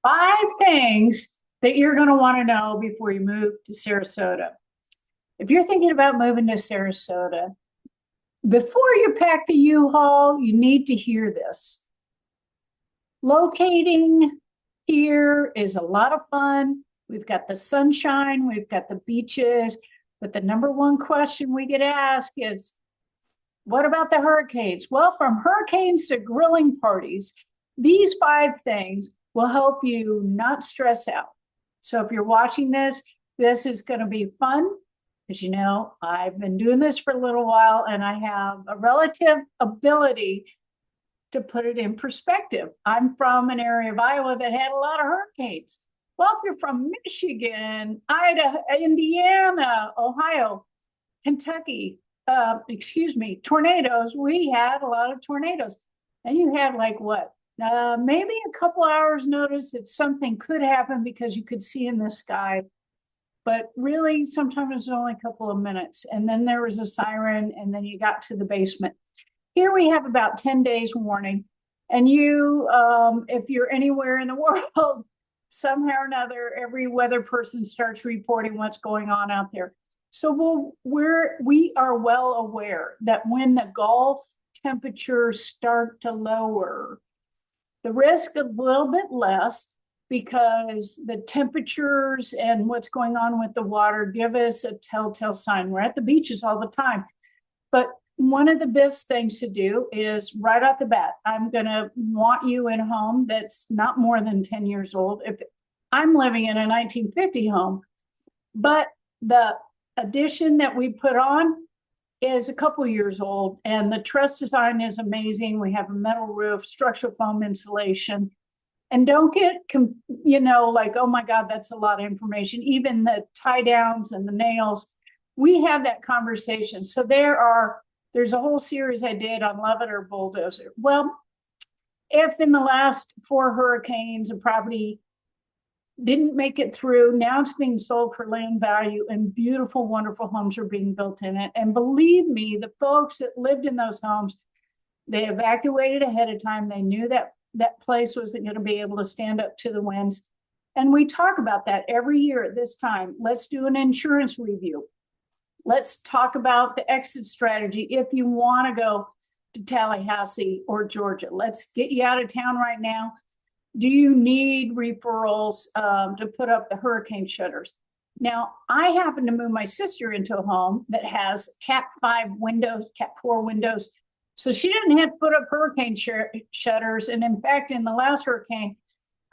5 things that you're going to want to know before you move to Sarasota. If you're thinking about moving to Sarasota, before you pack the U-Haul, you need to hear this. Locating here is a lot of fun. We've got the sunshine, we've got the beaches, but the number one question we get asked is, what about the hurricanes? Well, from hurricanes to grilling parties, these 5 things will help you not stress out. So if you're watching this, this is going to be fun. As you know, I've been doing this for a little while and I have a relative ability to put it in perspective. I'm from an area of Iowa that had a lot of hurricanes. Well, if you're from Michigan, Idaho, Indiana, Ohio, Kentucky, tornadoes, we had a lot of tornadoes. And you had like what? Maybe a couple hours notice that something could happen because you could see in the sky. But really, sometimes it was only a couple of minutes. And then there was a siren, and then you got to the basement. Here we have about 10 days warning. And you, if you're anywhere in the world, somehow or another, every weather person starts reporting what's going on out there. So we are well aware that when the Gulf temperatures start to lower, the risk a little bit less because the temperatures and what's going on with the water give us a telltale sign. We're at the beaches all the time. But one of the best things to do is right off the bat, I'm going to want you in a home that's not more than 10 years old. If I'm living in a 1950 home, but the addition that we put on is a couple years old and the truss design is amazing. We have a metal roof, structural foam insulation, and don't get, like, oh my God, that's a lot of information. Even the tie downs and the nails, we have that conversation. So there's a whole series I did on Love It or Bulldozer. Well, if in the last 4 hurricanes, a property didn't make it through, now it's being sold for land value and beautiful, wonderful homes are being built in it. And believe me, the folks that lived in those homes, they evacuated ahead of time. They knew that that place wasn't going to be able to stand up to the winds. And we talk about that every year at this time. Let's do an insurance review. Let's talk about the exit strategy if you want to go to Tallahassee or Georgia. Let's get you out of town right now. Do you need referrals to put up the hurricane shutters? Now, I happen to move my sister into a home that has Cat 5 windows, Cat 4 windows. So she didn't have to put up hurricane shutters. And in fact, in the last hurricane,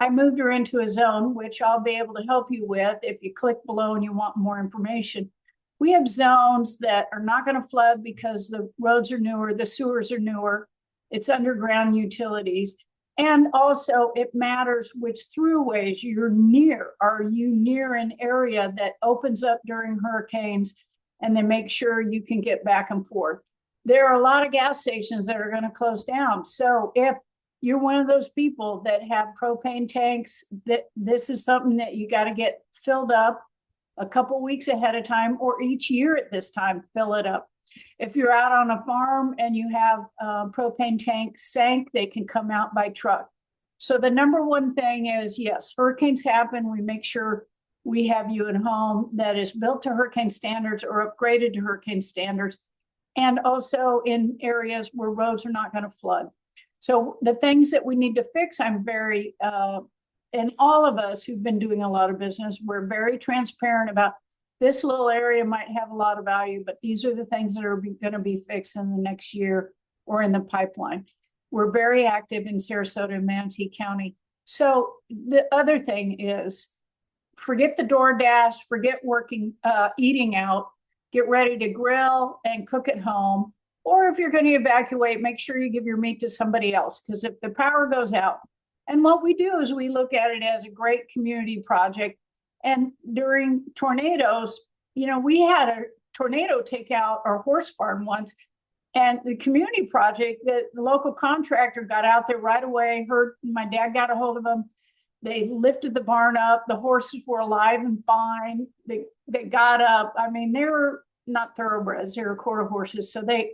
I moved her into a zone, which I'll be able to help you with if you click below and you want more information. We have zones that are not going to flood because the roads are newer, the sewers are newer, it's underground utilities. And also it matters which throughways you're near. Are you near an area that opens up during hurricanes and then make sure you can get back and forth? There are a lot of gas stations that are going to close down. So if you're one of those people that have propane tanks, that this is something that you got to get filled up a couple weeks ahead of time, or each year at this time, fill it up. If you're out on a farm and you have propane tanks sank, they can come out by truck. So the number one thing is, yes, hurricanes happen. We make sure we have you in a home that is built to hurricane standards or upgraded to hurricane standards, and also in areas where roads are not going to flood. So the things that we need to fix, I'm very, and all of us who've been doing a lot of business, we're very transparent about this little area might have a lot of value, but these are the things that are going to be fixed in the next year or in the pipeline. We're very active in Sarasota and Manatee County. So the other thing is, forget the DoorDash, forget eating out, get ready to grill and cook at home. Or if you're going to evacuate, make sure you give your meat to somebody else, because if the power goes out, and what we do is we look at it as a great community project. And during tornadoes, we had a tornado take out our horse farm once, and the community project, the local contractor got out there right away, heard my dad got a hold of them. They lifted the barn up. The horses were alive and fine. They got up. I mean, they were not thoroughbreds, they were quarter horses. So they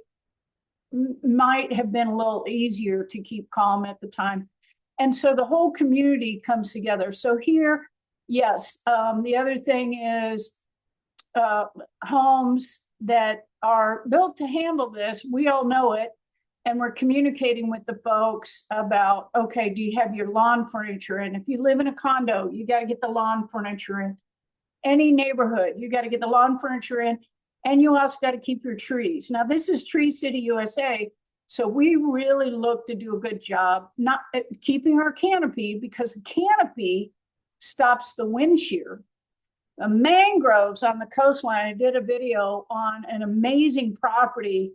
might have been a little easier to keep calm at the time. And so the whole community comes together. So here, yes, the other thing is homes that are built to handle this. We all know it. And we're communicating with the folks about, okay, do you have your lawn furniture in? If you live in a condo, you got to get the lawn furniture in. Any neighborhood, you got to get the lawn furniture in. And you also got to keep your trees. Now, this is Tree City, USA. So we really look to do a good job, not keeping our canopy, because the canopy stops the wind shear. The mangroves on the coastline, I did a video on an amazing property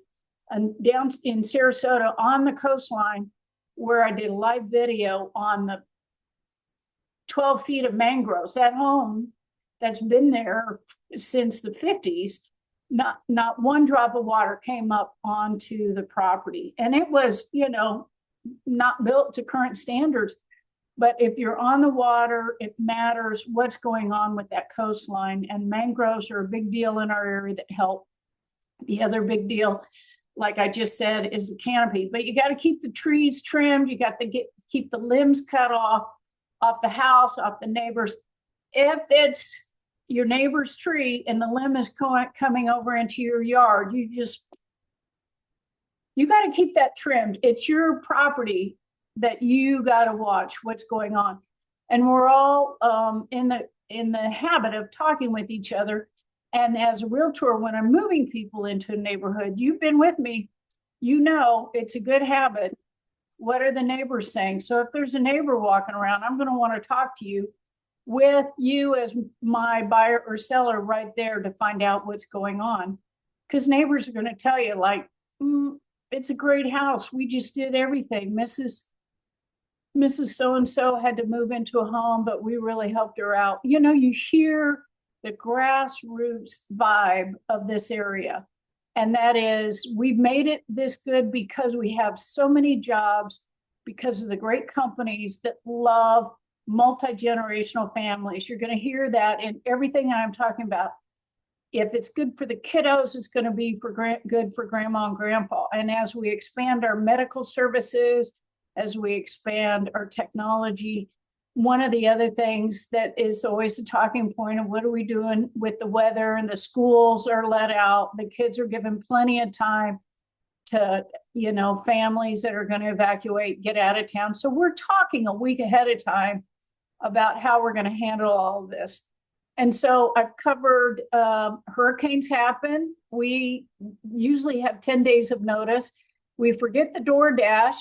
and down in Sarasota on the coastline, where I did a live video on the 12 feet of mangroves. That home that's been there since the 50s, not one drop of water came up onto the property. And it was, not built to current standards. But if you're on the water, it matters what's going on with that coastline. And mangroves are a big deal in our area that help. The other big deal, like I just said, is the canopy. But you got to keep the trees trimmed. You got to keep the limbs cut off the house, off the neighbors. If it's your neighbor's tree and the limb is coming over into your yard, you got to keep that trimmed. It's your property that you got to watch what's going on. And we're all in the habit of talking with each other. And as a realtor, when I'm moving people into a neighborhood, you've been with me, it's a good habit. What are the neighbors saying? So if there's a neighbor walking around, I'm going to want to talk to you with you as my buyer or seller right there to find out what's going on. Because neighbors are going to tell you, like, it's a great house. We just did everything. Mrs. So-and-so had to move into a home, but we really helped her out. You hear the grassroots vibe of this area. And that is, we've made it this good because we have so many jobs, because of the great companies that love multi-generational families. You're going to hear that in everything I'm talking about. If it's good for the kiddos, it's going to be good for grandma and grandpa. And as we expand our medical services, as we expand our technology, one of the other things that is always a talking point of what are we doing with the weather, and the schools are let out, the kids are given plenty of time to, families that are going to evacuate, get out of town. So we're talking a week ahead of time about how we're going to handle all of this. And so I've covered hurricanes happen. We usually have 10 days of notice. We forget the DoorDash.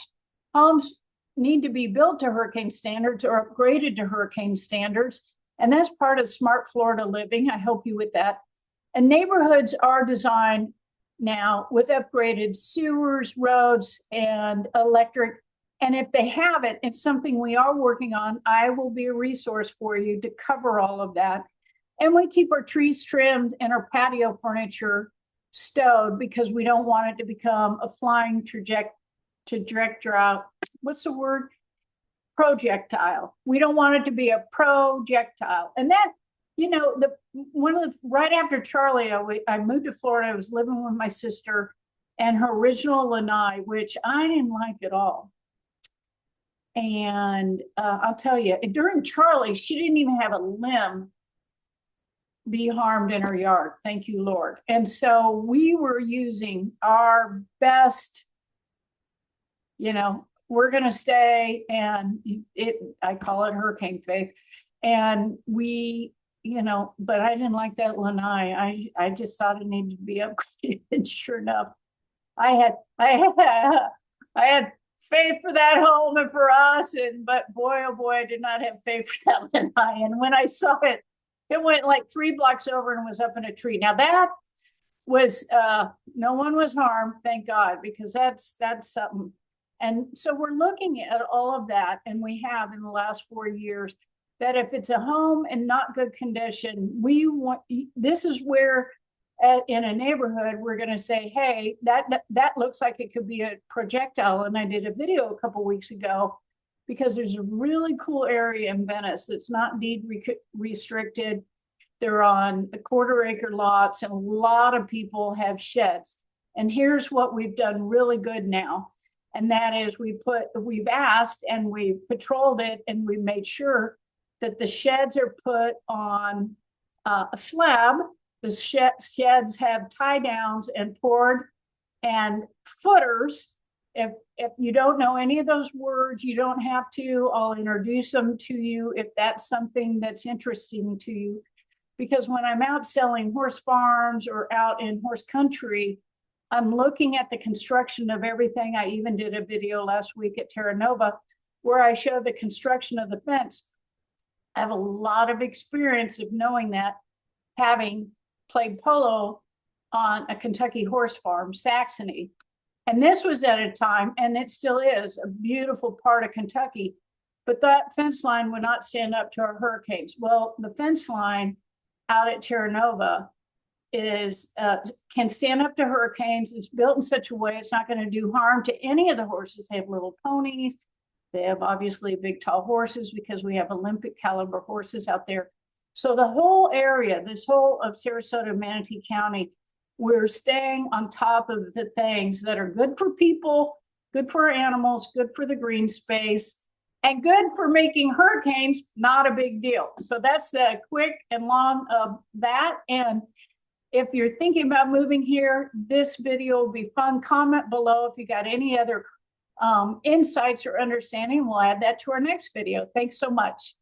Homes need to be built to hurricane standards or upgraded to hurricane standards. And that's part of Smart Florida Living. I help you with that. And neighborhoods are designed now with upgraded sewers, roads, and electric. And if they have it, it's something we are working on. I will be a resource for you to cover all of that. And we keep our trees trimmed and our patio furniture stowed, because we don't want it to become a flying what's the word? Projectile. We don't want it to be a projectile. And that, right after Charlie, I moved to Florida. I was living with my sister and her original lanai, which I didn't like at all. And I'll tell you, during Charlie, she didn't even have a limb be harmed in her yard. Thank you, Lord. And so we were using our best, we're going to stay, and I call it hurricane faith. And we, but I didn't like that lanai. I just thought it needed to be upgraded. And sure enough, I had faith for that home and for us. But boy, oh boy, I did not have faith for that lanai. And when I saw it, it went like 3 blocks over and was up in a tree. Now that was, no one was harmed, thank God, because that's something. And so we're looking at all of that. And we have in the last 4 years, that if it's a home in not good condition, this is where in a neighborhood, we're going to say, hey, that looks like it could be a projectile. And I did a video a couple weeks ago, because there's a really cool area in Venice that's not deed restricted. They're on 1/4 acre lots, and a lot of people have sheds. And here's what we've done really good now. And that is we've asked and we've patrolled it and we made sure that the sheds are put on a slab. The sheds have tie downs and poured and footers. If you don't know any of those words, you don't have to. I'll introduce them to you if that's something that's interesting to you. Because when I'm out selling horse farms or out in horse country, I'm looking at the construction of everything. I even did a video last week at Terra Nova where I show the construction of the fence. I have a lot of experience of knowing that, having played polo on a Kentucky horse farm, Saxony. And this was at a time, and it still is, a beautiful part of Kentucky, but that fence line would not stand up to our hurricanes. Well, the fence line out at Terra Nova is can stand up to hurricanes. It's built in such a way it's not going to do harm to any of the horses. They have little ponies. They have obviously big, tall horses because we have Olympic caliber horses out there. So the whole area, this whole of Sarasota, Manatee County, we're staying on top of the things that are good for people, good for animals, good for the green space, and good for making hurricanes not a big deal. So that's the quick and long of that. And if you're thinking about moving here, this video will be fun. Comment below if you got any other insights or understanding. We'll add that to our next video. Thanks so much.